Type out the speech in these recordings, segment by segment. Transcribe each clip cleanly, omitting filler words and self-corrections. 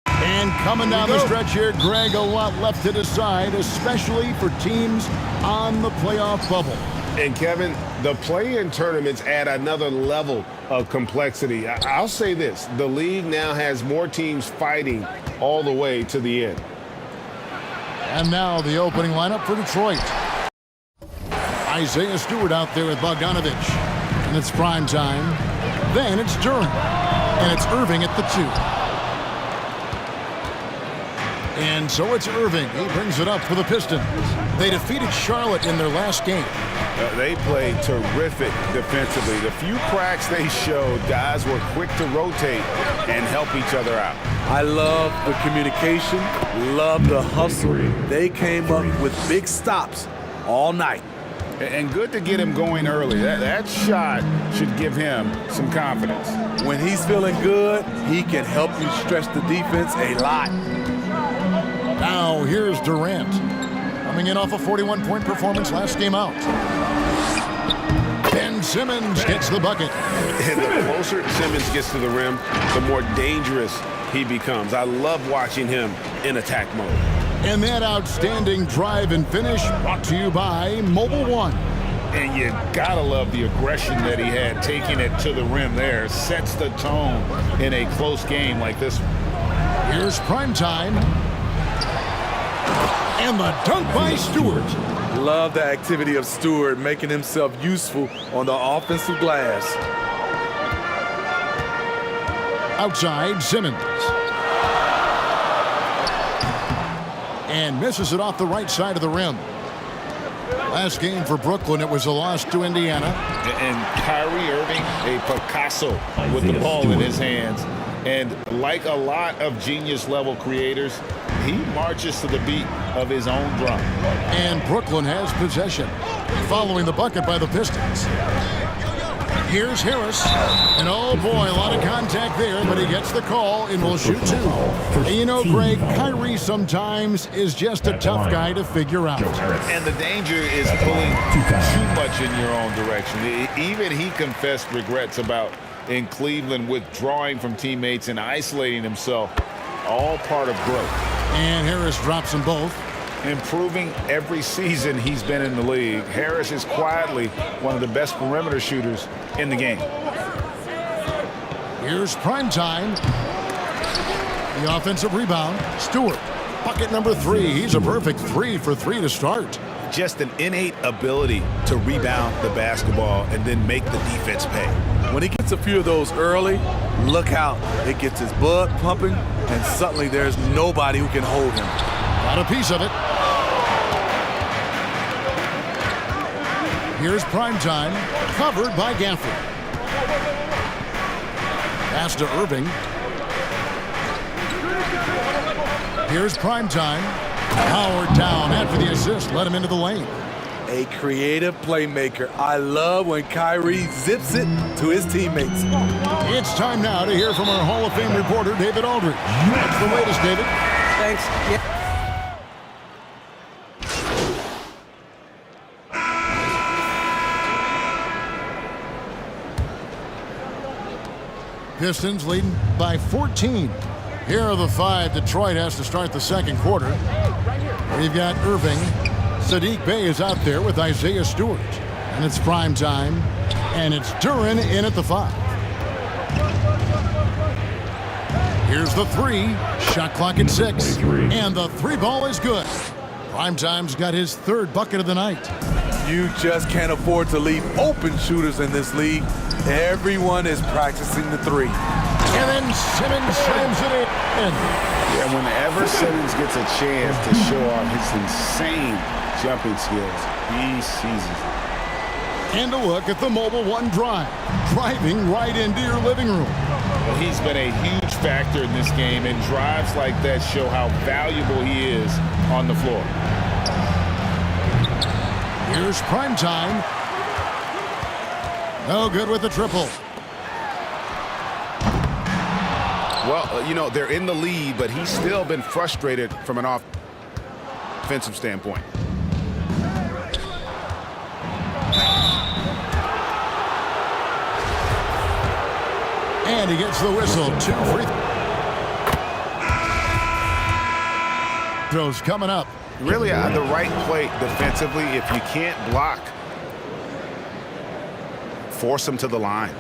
And coming down the stretch here, Greg, a lot left to decide, especially for teams on the playoff bubble. And Kevin, the play-in tournaments add another level of complexity. I'll say this, the league now has more teams fighting all the way to the end. And now the opening lineup for Detroit. Isaiah Stewart out there with Bogdanovich. And it's prime time. Then it's Duren. And it's Irving at the 2. And so it's Irving. He brings it up for the Pistons. They defeated Charlotte in their last game. They played terrific defensively. The few cracks they showed, guys were quick to rotate and help each other out. I love the communication, love the hustle. They came up with big stops all night. And good to get him going early. That shot should give him some confidence. When he's feeling good, he can help you stretch the defense a lot. Now here's Durant, coming in off a 41-point performance last game out. Ben Simmons gets the bucket. And the closer Simmons gets to the rim, the more dangerous he becomes. I love watching him in attack mode. And that outstanding drive and finish brought to you by Mobile One. And you gotta love the aggression that he had, taking it to the rim there. Sets the tone in a close game like this one. Here's primetime. And the dunk by Stewart. Love the activity of Stewart, making himself useful on the offensive glass. Outside, Simmons. And misses it off the right side of the rim. Last game for Brooklyn, it was a loss to Indiana. And Kyrie Irving, a Picasso with the ball in his hands. And like a lot of genius-level creators, he marches to the beat of his own drum. And Brooklyn has possession, following the bucket by the Pistons. Here's Harris. And oh boy, a lot of contact there, but he gets the call and will shoot 2. And you know, Greg, Kyrie sometimes is just a tough guy to figure out. And the danger is pulling too much in your own direction. Even he confessed regrets about in Cleveland withdrawing from teammates and isolating himself. All part of growth. And Harris drops them both. Improving every season he's been in the league. Harris is quietly one of the best perimeter shooters in the game. Here's primetime. The offensive rebound. Stewart, bucket number 3. He's a perfect 3 for 3 to start. Just an innate ability to rebound the basketball and then make the defense pay. When he gets a few of those early, look out. It gets his blood pumping, and suddenly there's nobody who can hold him. Got a piece of it. Here's primetime, covered by Gafford. Pass to Irving. Here's primetime. Howard down after the assist, let him into the lane. A creative playmaker. I love when Kyrie zips it to his teammates. It's time now to hear from our Hall of Fame reporter, David Aldridge. What's the latest, David? Thanks. Yeah. Pistons leading by 14. Here are the 5 Detroit has to start the second quarter. We've got Irving. Saddiq Bey is out there with Isaiah Stewart. And it's prime time. And it's Duren in at the 5. Here's the 3. Shot clock at 6. And the 3 ball is good. Primetime's got his 3rd bucket of the night. You just can't afford to leave open shooters in this league. Everyone is practicing the 3. And then Simmons slams it in. Yeah, whenever Simmons gets a chance to show off his insane jumping skills, he seizes it. And a look at the Mobile One drive, driving right into your living room. Well, he's been a huge factor in this game, and drives like that show how valuable he is on the floor. Here's primetime. No good with the triple. Well, you know, they're in the lead, but he's still been frustrated from an offensive standpoint. And he gets the whistle. 2 free throws coming up. Really the right play defensively. If you can't block, force them to the line.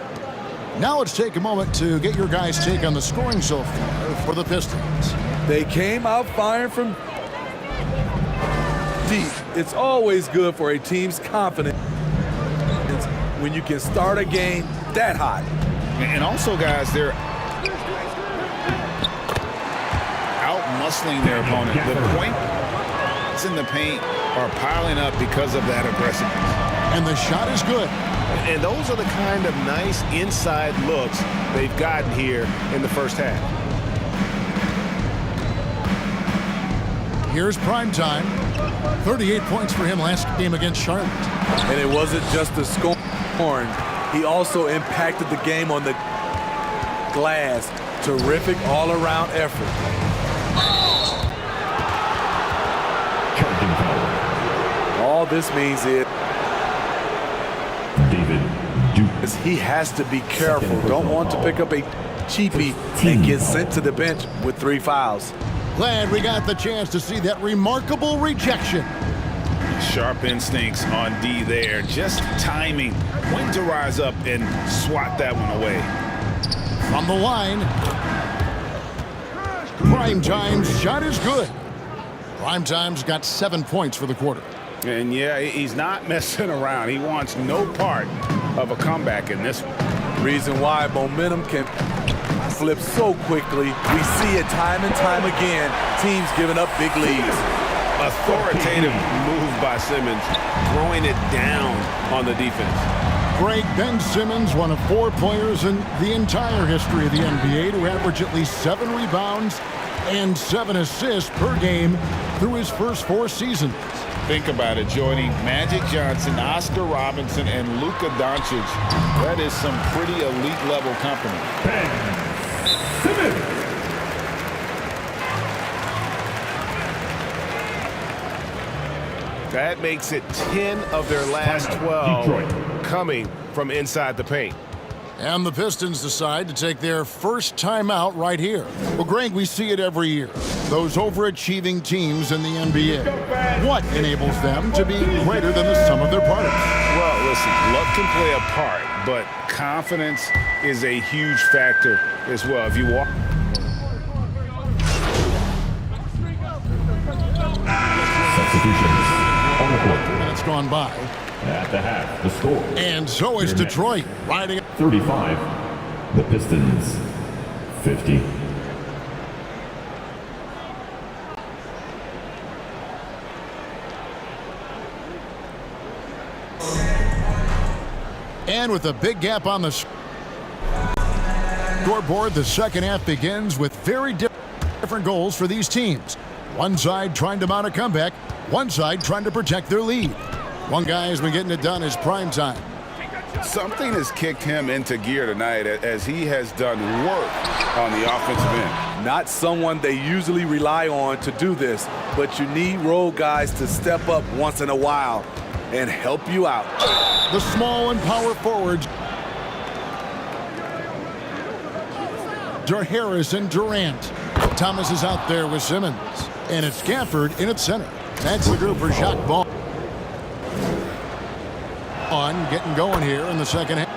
Now let's take a moment to get your guys' take on the scoring so far for the Pistons. They came out firing from deep. It's always good for a team's confidence when you can start a game that hot. And also, guys, they're out-muscling their opponent. The points in the paint are piling up because of that aggressiveness. And the shot is good. And those are the kind of nice inside looks they've gotten here in the first half. Here's Primetime. 38 points for him last game against Charlotte. And it wasn't just the scoring. He also impacted the game on the glass. Terrific all-around effort. All this means is he has to be careful. Don't want to pick up a cheapie and get sent to the bench with 3 fouls. Glad we got the chance to see that remarkable rejection. Sharp instincts on D there. Just timing when to rise up and swat that one away. From the line. Primetime's shot is good. Primetime's got 7 points for the quarter. And yeah, he's not messing around. He wants no part of a comeback in this one. Reason why momentum can flip so quickly. We see it time and time again. Teams giving up big leads. Authoritative move by Simmons, throwing it down on the defense. Greg, Ben Simmons, one of 4 players in the entire history of the NBA to average at least 7 rebounds and 7 assists per game through his first 4 seasons. Think about it, joining Magic Johnson, Oscar Robinson, and Luka Doncic. That is some pretty elite level company. Ben Simmons. That makes it 10 of their last 12 coming from inside the paint. And the Pistons decide to take their first timeout right here. Well, Greg, we see it every year. Those overachieving teams in the NBA. What enables them to be greater than the sum of their parts? Well, listen, luck can play a part, but confidence is a huge factor as well. If you walk... Substitutions on the court. Minutes gone by. At the half, the score. And so is Detroit riding 35. The Pistons 50. And with a big gap on the scoreboard, the second half begins with very different goals for these teams. One side trying to mount a comeback, one side trying to protect their lead. One guy has been getting it done is Primetime. Something has kicked him into gear tonight as he has done work on the offensive end. Not someone they usually rely on to do this, but you need role guys to step up once in a while and help you out. The small and power forwards are Harris and Durant. Thomas is out there with Simmons. And it's Gafford in its center. That's the group for Jacques Vaughn. Getting going here in the second half.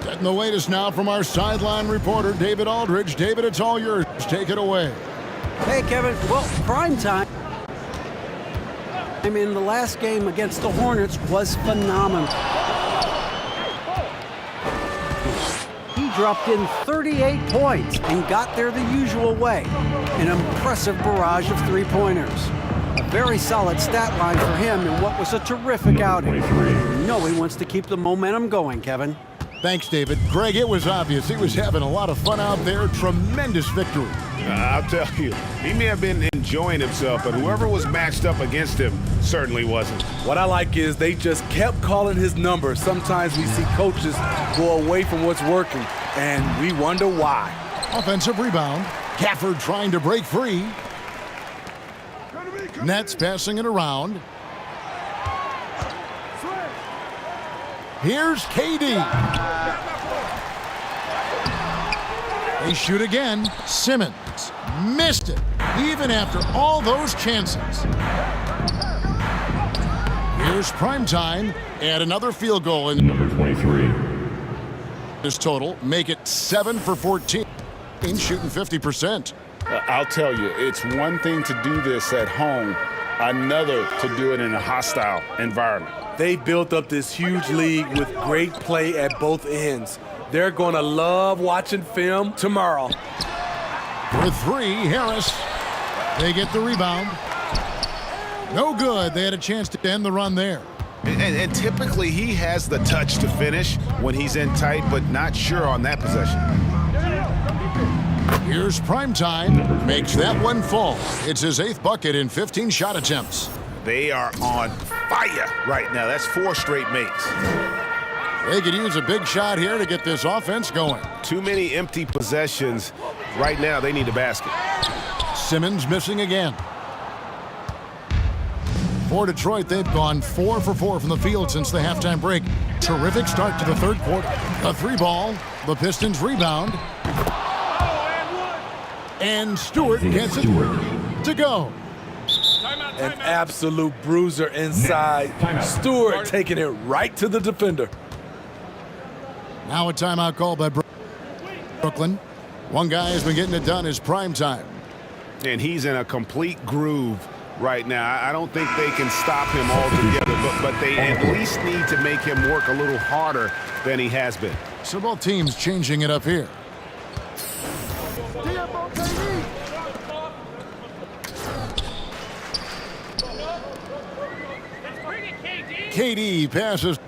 Getting the latest now from our sideline reporter, David Aldridge. David, it's all yours. Take it away. Hey, Kevin. Well, Primetime in the last game against the Hornets was phenomenal. He dropped in 38 points and got there the usual way. An impressive barrage of 3-pointers. A very solid stat line for him in what was a terrific outing. You know he wants to keep the momentum going, Kevin. Thanks, David. Greg, it was obvious he was having a lot of fun out there. Tremendous victory. I'll tell you, he may have been enjoying himself, but whoever was matched up against him certainly wasn't. What I like is they just kept calling his number. Sometimes we see coaches go away from what's working, and we wonder why. Offensive rebound. Gafford trying to break free. Nets passing it around. Here's KD. They shoot again. Simmons missed it, even after all those chances. Here's Primetime. Add another field goal in Number 23. this total. Make it 7 for 14. Shooting 50%. I'll tell you, it's one thing to do this at home, another to do it in a hostile environment. They built up this huge league with great play at both ends. They're going to love watching film tomorrow. For three, Harris. They get the rebound. No good. They had a chance to end the run there. And typically he has the touch to finish when he's in tight, but not sure on that possession. Here's Primetime. Makes that one fall. It's his 8th bucket in 15 shot attempts. They are on fire right now. That's 4 straight makes. They could use a big shot here to get this offense going. Too many empty possessions. Right now, they need a basket. Simmons missing again. For Detroit, they've gone 4 for 4 from the field since the halftime break. Terrific start to the third quarter. A 3-ball. The Pistons rebound. And Stewart gets it to go. An absolute bruiser inside. Stewart taking it right to the defender. Now a timeout called by Brooklyn. One guy has been getting it done is Primetime. And he's in a complete groove right now. I don't think they can stop him altogether, but they at least need to make him work a little harder than he has been. So both teams changing it up here. KD passes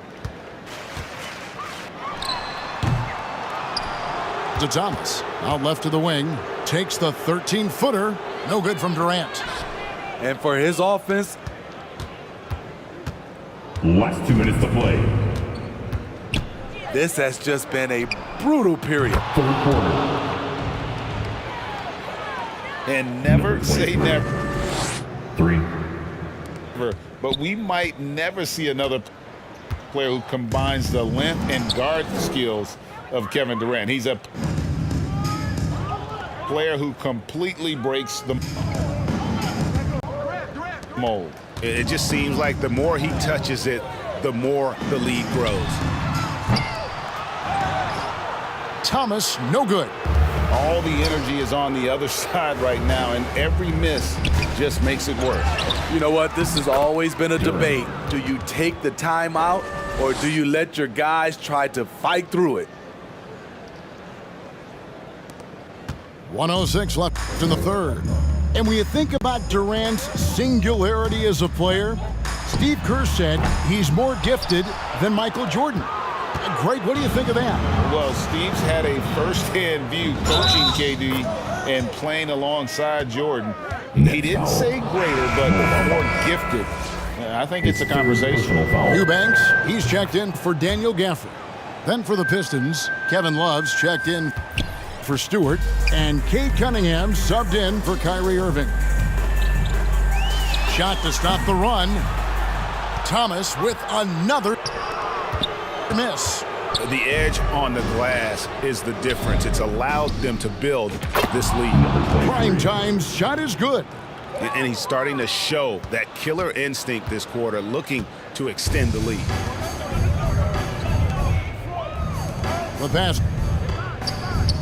to Thomas. Out left to the wing. Takes the 13-footer. No good from Durant. And for his offense, Last 2 minutes to play. this has just been a brutal period. Third quarter. And never say never. 3. But we might never see another player who combines the length and guard skills of Kevin Durant. He's a player who completely breaks the mold. It just seems like the more he touches it, the more the lead grows. Thomas, no good. All the energy is on the other side right now, and every miss just makes it worse. You know what? This has always been a debate. Do you take the timeout or do you let your guys try to fight through it? 1:06 left in the third. And when you think about Durant's singularity as a player, Steve Kerr said he's more gifted than Michael Jordan. Great, what do you think of that? Well, Steve's had a first-hand view coaching KD and playing alongside Jordan. He didn't say greater, but more gifted. I think it's a conversation. Eubanks, he's checked in for Daniel Gafford. Then for the Pistons, Kevin Love's checked in for Stewart, and Cade Cunningham subbed in for Kyrie Irving. Shot to stop the run. Thomas with another miss. The edge on the glass is the difference. It's allowed them to build this lead. Primetime's shot is good. And he's starting to show that killer instinct this quarter, looking to extend the lead. The pass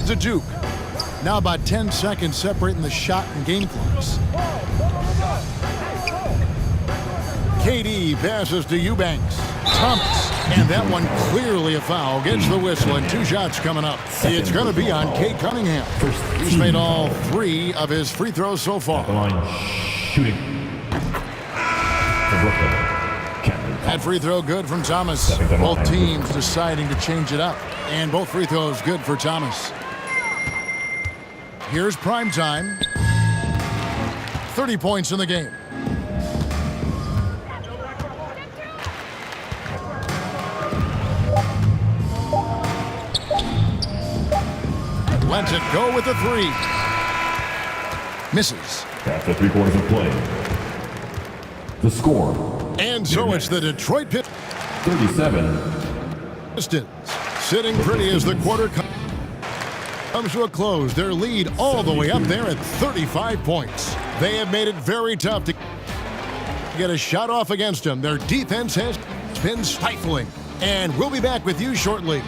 to Duke. Now about 10 seconds separating the shot and game clocks. KD passes to Eubanks. Thomas. And that one clearly a foul. Gets the whistle and 2 shots coming up. It's going to be on Cade Cunningham. He's made all 3 of his free throws so far. The line shooting. For Brooklyn. That free throw good from Thomas. Both teams deciding to change it up. And both free throws good for Thomas. Here's Primetime. 30 points in the game. Lets it go with the 3. Misses. After 3 quarters of play. The score. And so it's the Detroit Pistons. 37. Pistons sitting pretty as the quarter comes to a close. Their lead all the way up there at 35 points. They have made it very tough to get a shot off against them. Their defense has been stifling. And we'll be back with you shortly.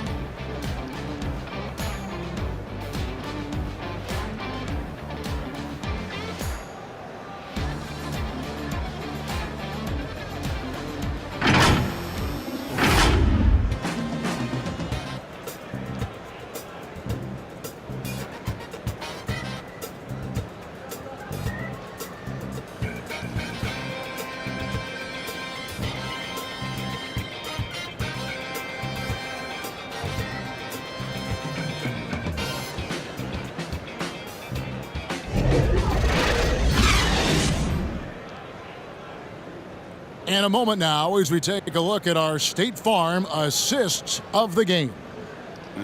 And a moment now as we take a look at our State Farm assists of the game.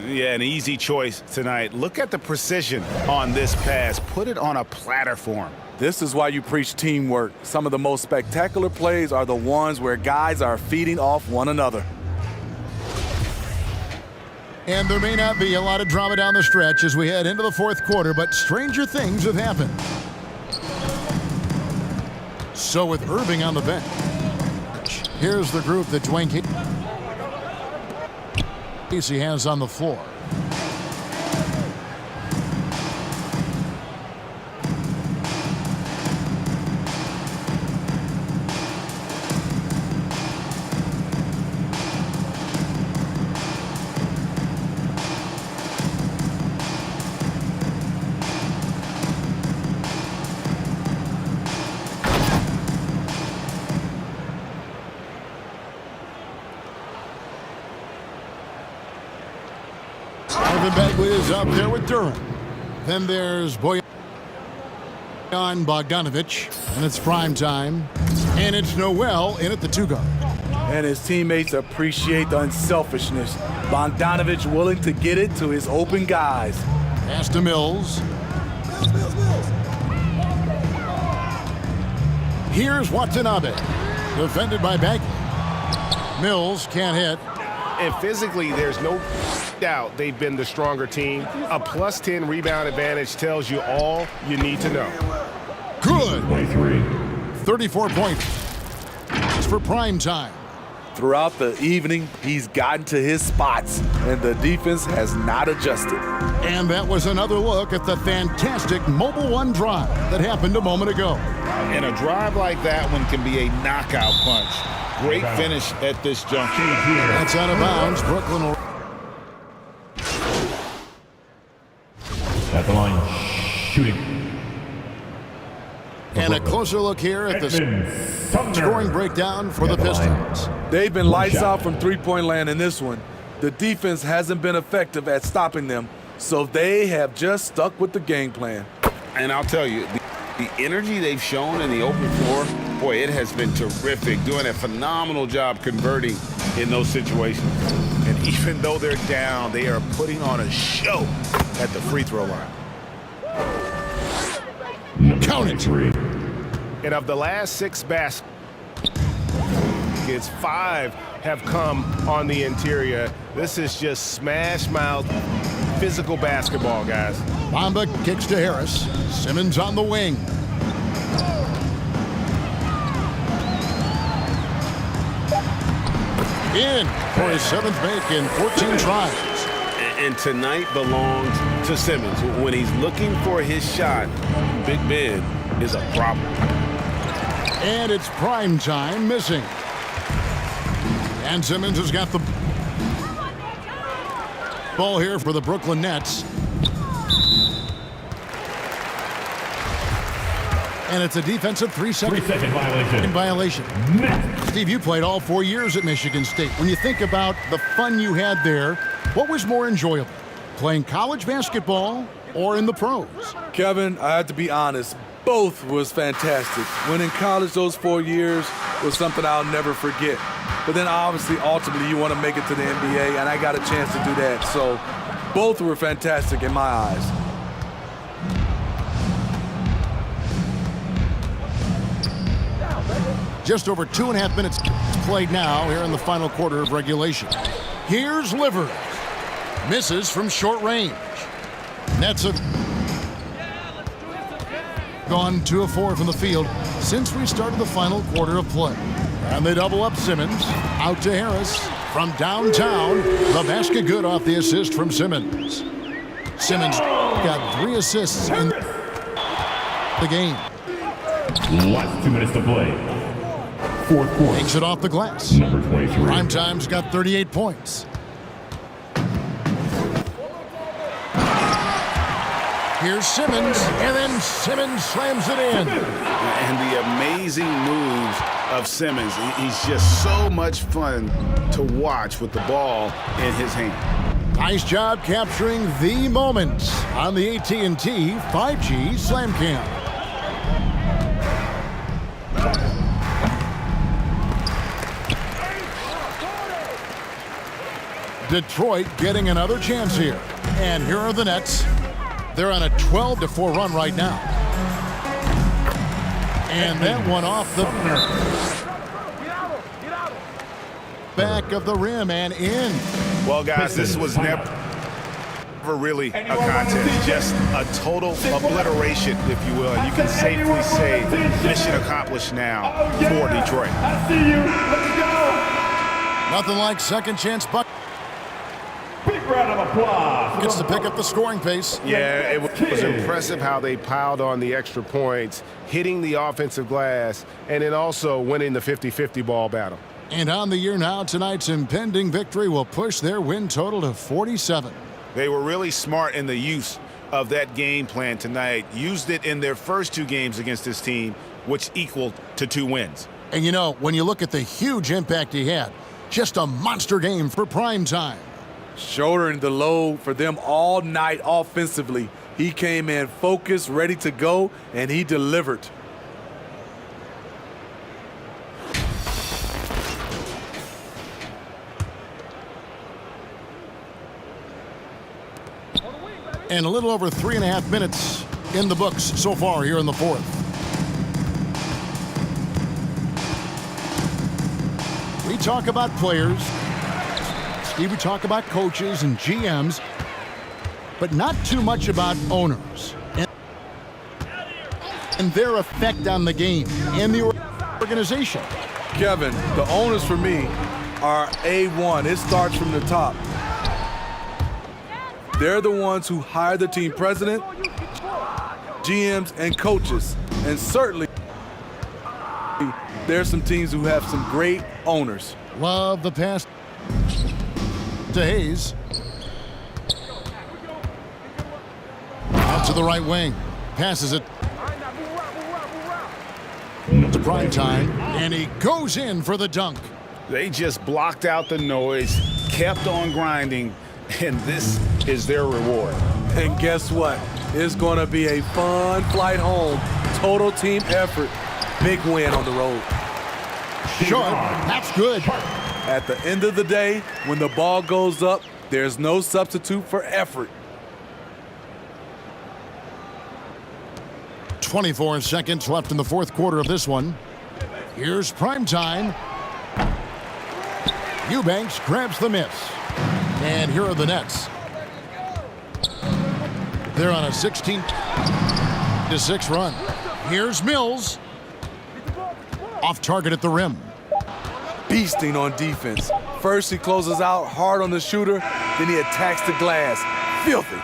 Yeah, an easy choice tonight. Look at the precision on this pass. Put it on a platter for him. This is why you preach teamwork. Some of the most spectacular plays are the ones where guys are feeding off one another. And there may not be a lot of drama down the stretch as we head into the fourth quarter, but stranger things have happened. So with Irving on the bench, here's the group that Dwayne Casey has on the floor. Bagley is up there with Durham. Then there's Bojan Bogdanovic, and it's prime time. And it's Noel in at the two guard. And his teammates appreciate the unselfishness. Bogdanovic willing to get it to his open guys. Pass to Mills. Here's Watanabe. Defended by Bagley. Mills can't hit. And physically, there's no doubt they've been the stronger team. A plus 10 rebound advantage tells you all you need to know. Good. 23. 34 points for prime time. Throughout the evening, he's gotten to his spots, and the defense has not adjusted. And that was another look at the fantastic Mobile One drive that happened a moment ago. And a drive like that one can be a knockout punch. Great finish at this juncture. That's out of bounds. Brooklyn will... At the line, shooting. And a closer look here at the scoring breakdown for the Pistons. They've been lights out from three-point land in this one. The defense hasn't been effective at stopping them, so they have just stuck with the game plan. And I'll tell you, the energy they've shown in the open floor, boy, it has been terrific, doing a phenomenal job converting in those situations. And even though they're down, they are putting on a show at the free throw line. Count it. And of the last 6 baskets, 5 have come on the interior. This is just smash mouth physical basketball, guys. Bamba kicks to Harris. Simmons on the wing. In for his 7th make in 14 tries. And tonight belongs to Simmons. When he's looking for his shot, Big Ben is a problem. And it's prime time missing. And Simmons has got the ball here for the Brooklyn Nets. And it's a defensive 3-second violation. Steve, you played all 4 years at Michigan State. When you think about the fun you had there, what was more enjoyable, playing college basketball or in the pros? Kevin, I have to be honest, both was fantastic. When in college, those 4 years was something I'll never forget. But then obviously, ultimately, you want to make it to the NBA, and I got a chance to do that. So both were fantastic in my eyes. Just over 2.5 minutes played now here in the final quarter of regulation. Here's Livers. Misses from short range. Nets have gone 2 of 4 from the field since we started the final quarter of play. And they double up Simmons. Out to Harris. From downtown, the basket good off the assist from Simmons. Simmons got 3 assists in the game. Last 2 minutes to play. Fourth quarter. Takes it off the glass. Number 23. Primetime's got 38 points. Here's Simmons, and then Simmons slams it in. And the amazing moves of Simmons. He's just so much fun to watch with the ball in his hand. Nice job capturing the moment on the AT&T 5G Slam Cam. Detroit getting another chance here. And here are the Nets. They're on a 12-4 run right now. And that one off the back of the rim and in. Well, guys, this was never really a contest, just a total obliteration, if you will. And you can safely say mission accomplished now for Detroit. I see you. Let's go. Nothing like second chance bucket. Big round of applause. Gets to pick up the scoring pace. Yeah, it was impressive how they piled on the extra points, hitting the offensive glass, and then also winning the 50-50 ball battle. And on the year now, tonight's impending victory will push their win total to 47. They were really smart in the use of that game plan tonight. Used it in their first 2 games against this team, which equaled to 2 wins. And you know, when you look at the huge impact he had, just a monster game for prime time. Shouldering the load for them all night offensively. He came in focused, ready to go, and he delivered. And a little over 3.5 minutes in the books so far here in the fourth. We talk about players. Steve, we talk about coaches and GMs, but not too much about owners and their effect on the game and the organization. Kevin, the owners for me are A1. It starts from the top. They're the ones who hire the team president, GMs, and coaches. And certainly, there's some teams who have some great owners. Love the pass to Hayes. Out to the right wing. Passes it to prime time, and he goes in for the dunk. They just blocked out the noise, kept on grinding, and this is their reward. And guess what? It's going to be a fun flight home. Total team effort. Big win on the road. Short. That's good. At the end of the day, when the ball goes up, there's no substitute for effort. 24 seconds left in the fourth quarter of this one. Here's prime time. Eubanks grabs the miss. And here are the Nets. They're on a 16-6 run. Here's Mills. Off target at the rim. Beasting on defense. First he closes out hard on the shooter, then he attacks the glass. Filthy.